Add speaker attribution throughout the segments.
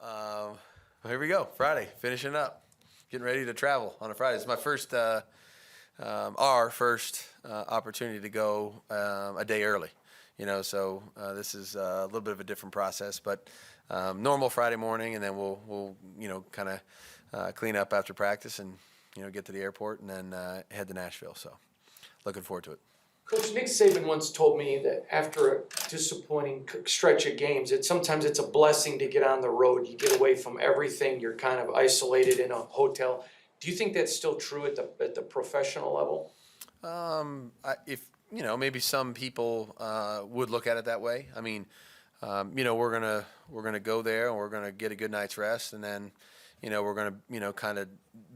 Speaker 1: Well, here we go. Friday, finishing up, getting ready to travel on a Friday. It's my first, our first opportunity to go a day early. So this is a little bit of a different process, but normal Friday morning, and then we'll kind of clean up after practice and get to the airport and then head to Nashville. So looking forward to it.
Speaker 2: Coach Nick Saban once told me that after a disappointing stretch of games, sometimes it's a blessing to get on the road. You get away from everything. You're kind of isolated in a hotel. Do you think that's still true at the professional level?
Speaker 1: If maybe some people would look at it that way. I mean, we're gonna go there and we're gonna get a good night's rest, and then we're gonna kind of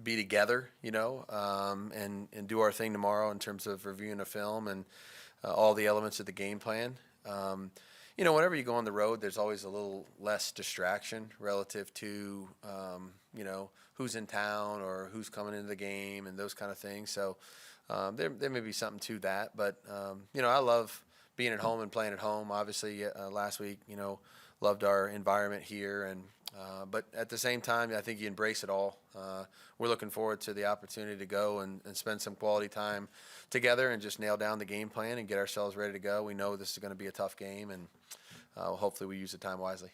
Speaker 1: be together, and do our thing tomorrow in terms of reviewing the film and all the elements of the game plan. Whenever you go on the road, there's always a little less distraction relative to who's in town or who's coming into the game and those kind of things. So there may be something to that, but I love being at home and playing at home. Obviously, last week, loved our environment here, and but at the same time, I think you embrace it all. We're looking forward to the opportunity to go and spend some quality time together and just nail down the game plan and get ourselves ready to go. We know this is going to be a tough game, and hopefully we use the time wisely.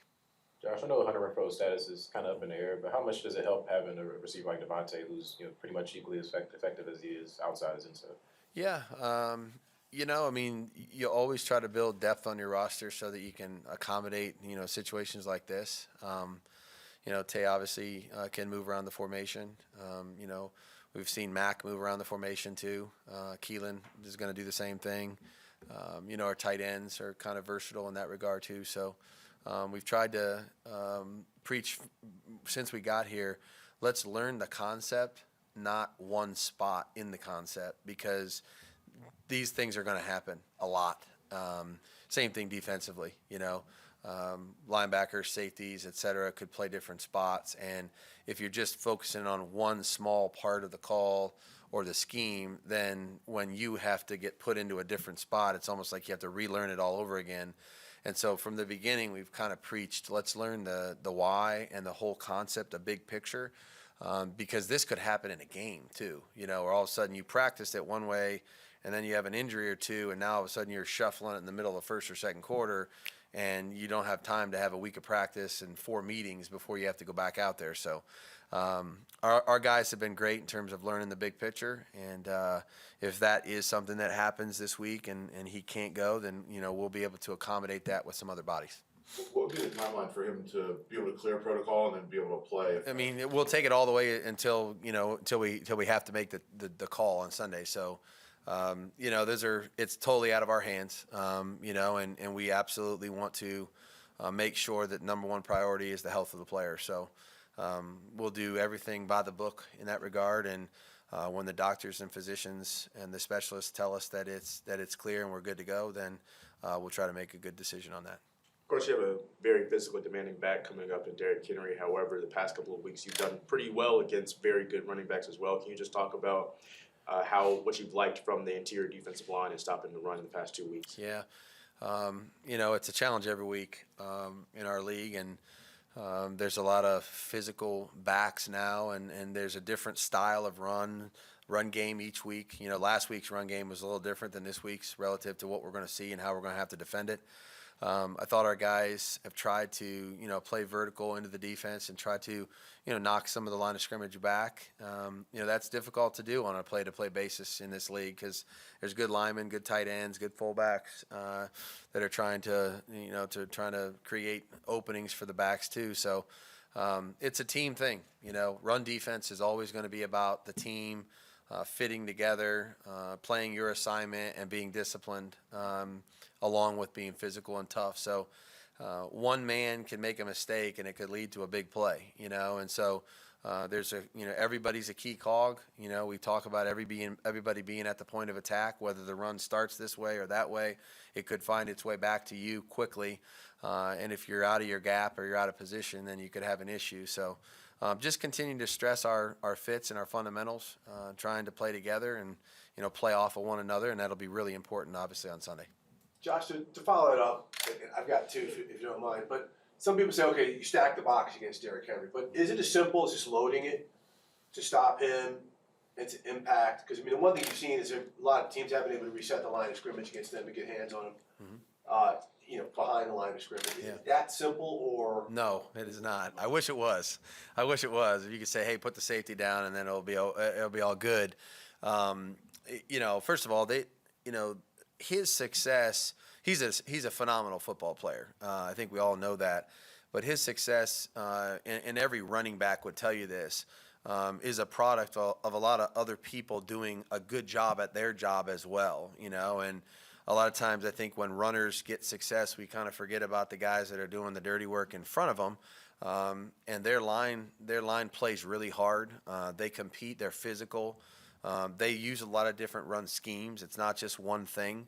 Speaker 3: Josh, I know Hunter Renfro's status is kind of up in the air, but how much does it help having a receiver like Devontae, who's pretty much equally as effective as he is outside as inside?
Speaker 1: Yeah, I mean, you always try to build depth on your roster so that you can accommodate situations like this. Tay obviously can move around the formation. We've seen Mac move around the formation too. Keelan is going to do the same thing. Our tight ends are kind of versatile in that regard too. So we've tried to preach since we got here, let's learn the concept, not one spot in the concept, because these things are going to happen a lot. Same thing defensively, linebackers, safeties, et cetera, could play different spots. And if you're just focusing on one small part of the call or the scheme, then when you have to get put into a different spot, it's almost like you have to relearn it all over again. And so from the beginning, we've kind of preached, let's learn the why and the whole concept, a big picture, because this could happen in a game too, or all of a sudden you practiced it one way and then you have an injury or two, and now all of a sudden you're shuffling it in the middle of the first or second quarter, and you don't have time to have a week of practice and 4 meetings before you have to go back out there. So our guys have been great in terms of learning the big picture, and if that is something that happens this week and he can't go, then we'll be able to accommodate that with some other bodies.
Speaker 4: What would be the timeline for him to be able to clear protocol and then be able to play?
Speaker 1: I mean, we'll take it all the way until we have to make the call on Sunday. So it's totally out of our hands, and we absolutely want to make sure that number one priority is the health of the player. So we'll do everything by the book in that regard, and when the doctors and physicians and the specialists tell us that it's clear and we're good to go, then we'll try to make a good decision on that.
Speaker 5: Of course, you have a very physically demanding back coming up in Derrick Henry. However, the past couple of weeks you've done pretty well against very good running backs as well. Can you just talk about what you've liked from the interior defensive line and stopping the run in the past 2 weeks?
Speaker 1: Yeah, it's a challenge every week in our league, and there's a lot of physical backs now, and there's a different style of run game each week. Last week's run game was a little different than this week's relative to what we're going to see and how we're going to have to defend it. I thought our guys have tried to, play vertical into the defense and try to, knock some of the line of scrimmage back. That's difficult to do on a play-to-play basis in this league because there's good linemen, good tight ends, good fullbacks that are trying to, create openings for the backs too. So it's a team thing. Run defense is always going to be about the team fitting together, playing your assignment, and being disciplined, along with being physical and tough. So one man can make a mistake and it could lead to a big play, and so there's everybody's a key cog. We talk about everybody being at the point of attack, whether the run starts this way or that way, it could find its way back to you quickly. And if you're out of your gap or you're out of position, then you could have an issue. So just continuing to stress our fits and our fundamentals, trying to play together and play off of one another, and that'll be really important, obviously, on Sunday.
Speaker 6: Josh, to follow it up, I've got two if you don't mind, but some people say, okay, you stack the box against Derrick Henry, but is it as simple as just loading it to stop him and to impact? Because, I mean, the one thing you've seen is a lot of teams haven't been able to reset the line of scrimmage against them to get hands on him, behind the line of scrimmage. Is it that simple, or?
Speaker 1: No, it is not. I wish it was. I wish it was. If you could say, hey, put the safety down and then it'll be all good. First of all, his success, he's a phenomenal football player. I think we all know that. But his success, and every running back would tell you this, is a product of a lot of other people doing a good job at their job as well, and a lot of times I think when runners get success, we kind of forget about the guys that are doing the dirty work in front of them, and their line plays really hard. They compete, they're physical. They use a lot of different run schemes. It's not just one thing.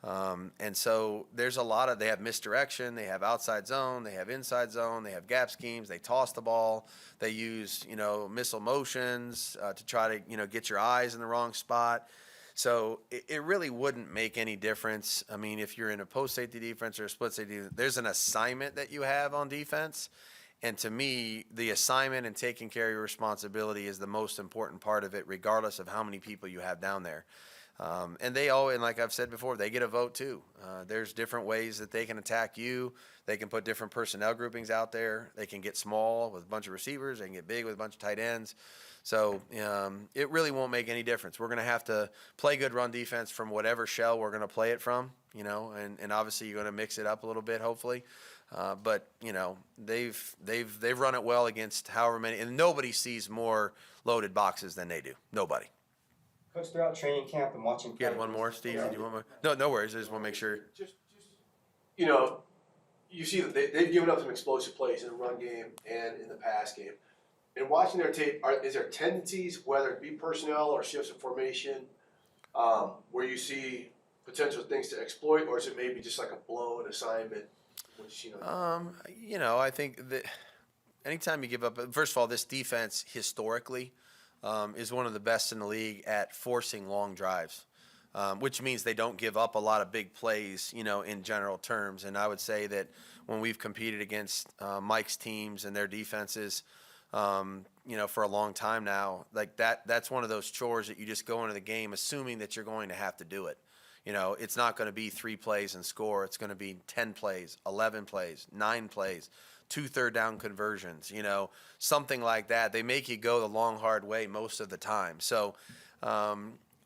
Speaker 1: And so there's they have misdirection, they have outside zone, they have inside zone, they have gap schemes, they toss the ball, they use, missile motions to try to, get your eyes in the wrong spot. So it really wouldn't make any difference. I mean, if you're in a post safety defense or a split safety defense, there's an assignment that you have on defense. And to me, the assignment and taking care of your responsibility is the most important part of it, regardless of how many people you have down there. And like I've said before, they get a vote too. There's different ways that they can attack you. They can put different personnel groupings out there. They can get small with a bunch of receivers. They can get big with a bunch of tight ends. So it really won't make any difference. We're going to have to play good run defense from whatever shell we're going to play it from, and obviously you're going to mix it up a little bit, hopefully. But they've run it well against however many, and nobody sees more loaded boxes than they do. Nobody.
Speaker 7: Coach, throughout training camp and watching.
Speaker 1: You had one more, Steve? Did you want more? No worries. I just want to make sure.
Speaker 6: Just you see that they've given up some explosive plays in the run game and in the pass game. And watching their tape, is there tendencies, whether it be personnel or shifts in formation, where you see potential things to exploit, or is it maybe just like a blown assignment? Which,
Speaker 1: I think that anytime you give up, first of all, this defense historically is one of the best in the league at forcing long drives, which means they don't give up a lot of big plays, in general terms. And I would say that when we've competed against Mike's teams and their defenses, for a long time now, like that's one of those chores that you just go into the game assuming that you're going to have to do it. It's not going to be 3 plays and score. It's going to be 10 plays, 11 plays, 9 plays, 2 third-down conversions, something like that. They make you go the long, hard way most of the time. So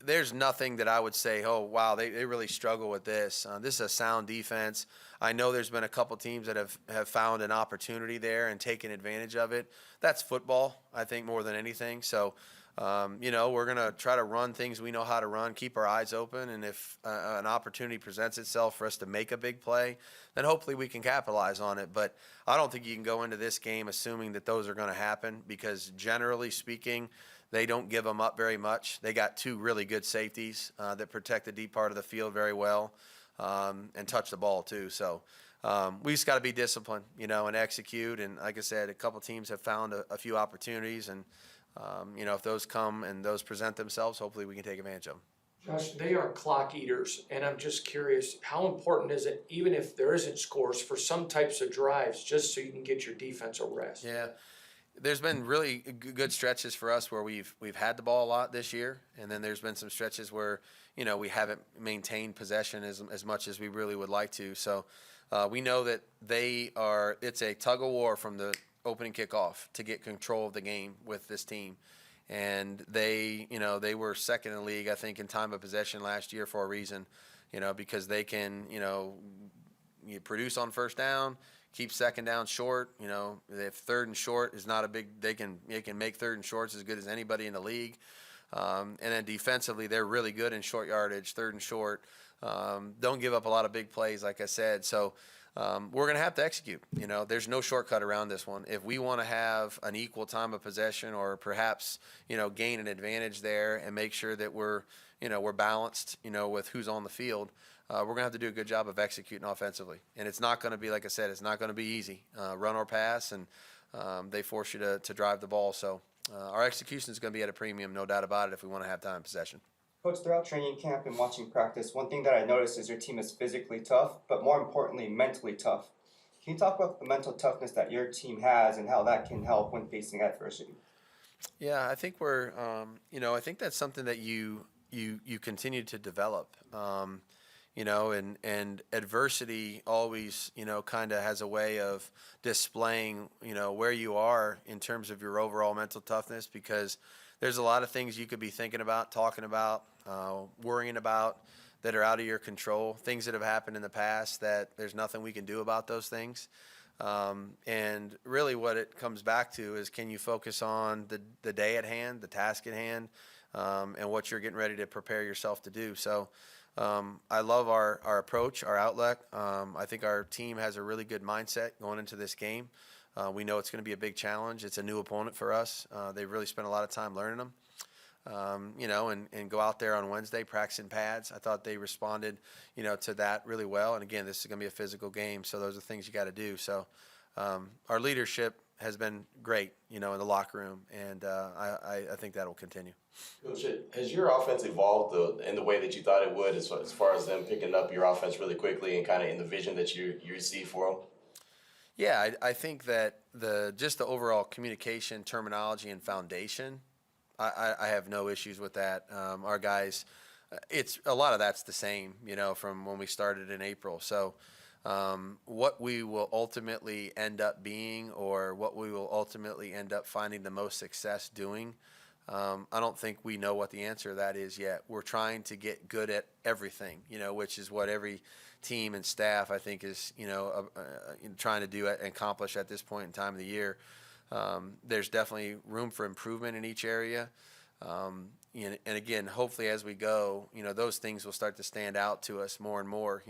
Speaker 1: there's nothing that I would say, oh, wow, they really struggle with this. This is a sound defense. I know there's been a couple teams that have found an opportunity there and taken advantage of it. That's football, I think, more than anything. So, we're going to try to run things we know how to run, keep our eyes open, and if an opportunity presents itself for us to make a big play, then hopefully we can capitalize on it. But I don't think you can go into this game assuming that those are going to happen, because generally speaking, they don't give them up very much. They got 2 really good safeties that protect the deep part of the field very well and touch the ball too. So we just got to be disciplined, and execute. And like I said, a couple teams have found a few opportunities, and if those come and those present themselves, hopefully we can take advantage of them.
Speaker 2: Josh, they are clock eaters, and I'm just curious, how important is it, even if there isn't scores, for some types of drives, just so you can get your defense a rest?
Speaker 1: Yeah. There's been really good stretches for us where we've had the ball a lot this year, and then there's been some stretches where we haven't maintained possession as much as we really would like to. So we know that it's a tug of war from the opening kickoff to get control of the game with this team, and they were second in the league, I think, in time of possession last year for a reason, because they can you produce on first down. Keep second down short. If third and short is not a big, they can make third and shorts as good as anybody in the league. And then defensively, they're really good in short yardage, third and short. Don't give up a lot of big plays, like I said. So we're going to have to execute. There's no shortcut around this one. If we want to have an equal time of possession, or perhaps gain an advantage there and make sure that we're balanced, with who's on the field. We're going to have to do a good job of executing offensively. And it's not going to be, like I said, it's not going to be easy. Run or pass, and they force you to drive the ball. So our execution is going to be at a premium, no doubt about it, if we want to have time possession.
Speaker 7: Coach, throughout training camp and watching practice, one thing that I noticed is your team is physically tough, but more importantly, mentally tough. Can you talk about the mental toughness that your team has and how that can help when facing adversity?
Speaker 1: Yeah, I think we're, I think that's something that you continue to develop. And adversity always, kind of has a way of displaying, where you are in terms of your overall mental toughness, because there's a lot of things you could be thinking about, talking about, worrying about that are out of your control, things that have happened in the past that there's nothing we can do about those things. And really what it comes back to is, can you focus on the day at hand, the task at hand, and what you're getting ready to prepare yourself to do. So I love our approach, our outlet. I think our team has a really good mindset going into this game. We know it's going to be a big challenge. It's a new opponent for us. They've really spent a lot of time learning them. And go out there on Wednesday practicing pads. I thought they responded, to that really well. And again, this is going to be a physical game, so those are things you got to do. So our leadership has been great, in the locker room, and I think that will continue.
Speaker 8: Coach, has your offense evolved in the way that you thought it would, as far as them picking up your offense really quickly and kind of in the vision that you see for them?
Speaker 1: Yeah, I think that just the overall communication, terminology, and foundation, I have no issues with that. Our guys, it's a lot of that's the same, from when we started in April. So what we will ultimately end up being, or what we will ultimately end up finding the most success doing, I don't think we know what the answer to that is yet. We're trying to get good at everything, which is what every team and staff, I think, is, trying to do and accomplish at this point in time of the year. There's definitely room for improvement in each area. And again, hopefully as we go, those things will start to stand out to us more and more,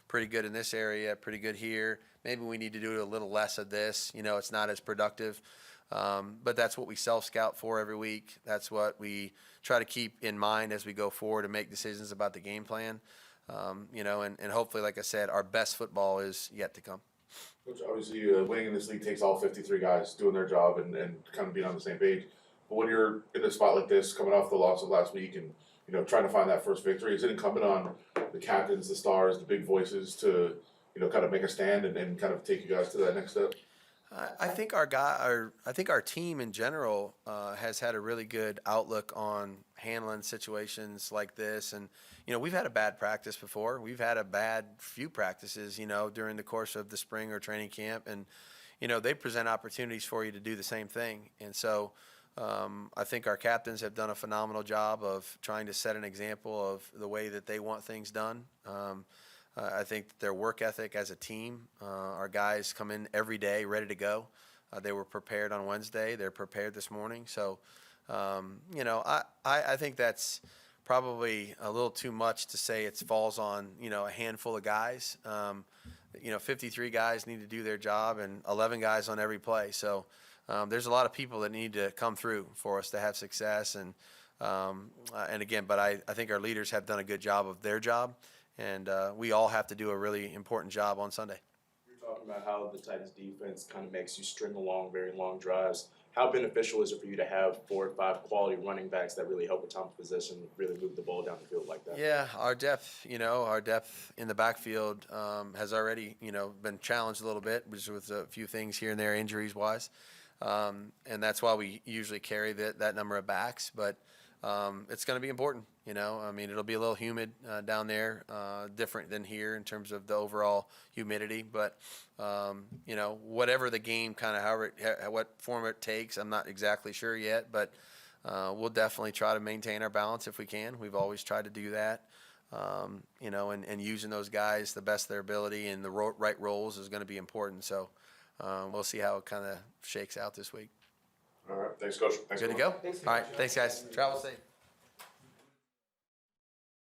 Speaker 1: pretty good in this area, pretty good here. Maybe we need to do a little less of this, it's not as productive. But that's what we self-scout for every week. That's what we try to keep in mind as we go forward and make decisions about the game plan. And hopefully, like I said, our best football is yet to come.
Speaker 4: Coach, obviously, winning in this league takes all 53 guys doing their job and kind of being on the same page. But when you're in a spot like this, coming off the loss of last week and, trying to find that first victory, is it incumbent on the captains, the stars, the big voices to, kind of make a stand and kind of take you guys to that next step?
Speaker 1: I think our team in general has had a really good outlook on handling situations like this, and we've had a bad practice before. We've had a bad few practices, during the course of the spring or training camp, and they present opportunities for you to do the same thing. And so I think our captains have done a phenomenal job of trying to set an example of the way that they want things done. I think their work ethic as a team, our guys come in every day ready to go. They were prepared on Wednesday. They're prepared this morning. So, I think that's probably a little too much to say it falls on, a handful of guys. 53 guys need to do their job and 11 guys on every play. So there's a lot of people that need to come through for us to have success. And again, but I think our leaders have done a good job of their job. And we all have to do a really important job on Sunday.
Speaker 5: You're talking about how the Titans defense kind of makes you string along very long drives. How beneficial is it for you to have 4 or 5 quality running backs that really help with time of possession, really move the ball down the field like that?
Speaker 1: Yeah, our depth in the backfield has already, been challenged a little bit, which with a few things here and there, injuries wise. And that's why we usually carry that number of backs. But it's going to be important, it'll be a little humid down there, different than here in terms of the overall humidity. But, whatever the game kind of what form it takes, I'm not exactly sure yet. But we'll definitely try to maintain our balance if we can. We've always tried to do that, and using those guys the best of their ability and the right roles is going to be important. So we'll see how it kind of shakes out this week.
Speaker 4: All right. Thanks, Coach. Thanks.
Speaker 1: Good to go? All right. Thanks, guys. Travel safe.